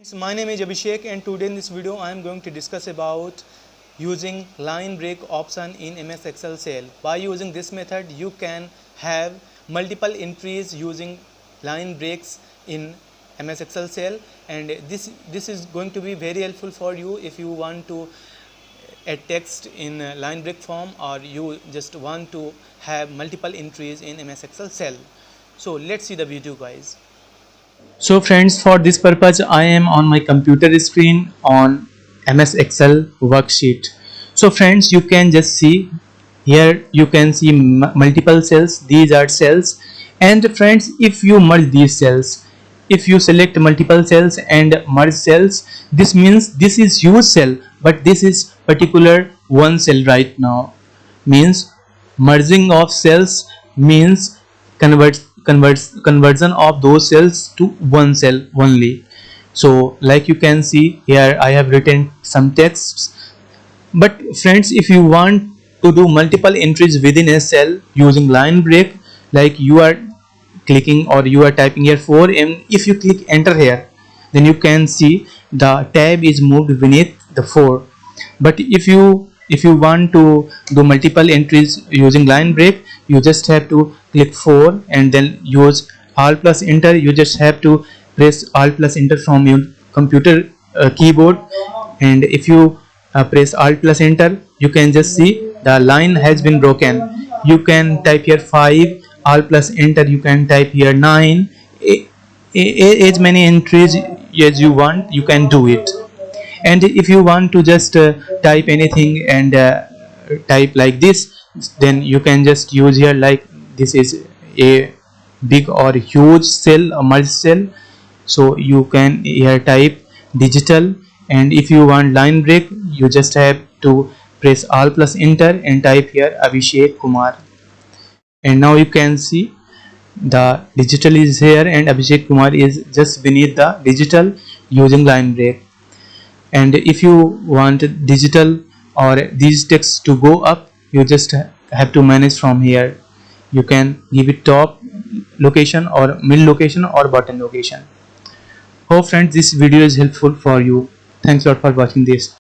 So my name is Abhishek and today in this video I am going to discuss about using line break option in MS Excel cell. By using this method you can have multiple entries using line breaks in MS Excel cell, and this is going to be very helpful for you if you want to add text in line break form or you just want to have multiple entries in MS Excel cell. So let's see the video, guys. So friends, for this purpose I am on my computer screen on MS Excel worksheet. So friends, you can just see here, you can see multiple cells. These are cells, and friends, if you merge these cells, if you select multiple cells and merge cells, this means this is huge cell, but this is particular one cell right now. Means merging of cells means conversion of those cells to one cell only. So like you can see here, I have written some texts. But friends, if you want to do multiple entries within a cell using line break, like you are clicking or you are typing here 4, and if you click enter here, then you can see the tab is moved beneath the 4. But if you want to do multiple entries using line break, you just have to click 4 and then use alt plus enter. You just have to press alt plus enter from your computer keyboard, and if you press alt plus enter, you can just see the line has been broken. You can type here 5, alt plus enter, you can type here 9, as many entries as you want, you can do it. And if you want to just type anything and type like this, then you can just use here, like this is a big or huge cell, a merge cell, so you can here type digital. And if you want line break, you just have to press alt plus enter and type here Abhishek Kumar, and now you can see the digital is here and Abhishek Kumar is just beneath the digital using line break. And if you want digital or these texts to go up, you just have to manage from here. You can give it top location or mid location or bottom location. Hope friends this video is helpful for you. Thanks a lot for watching this.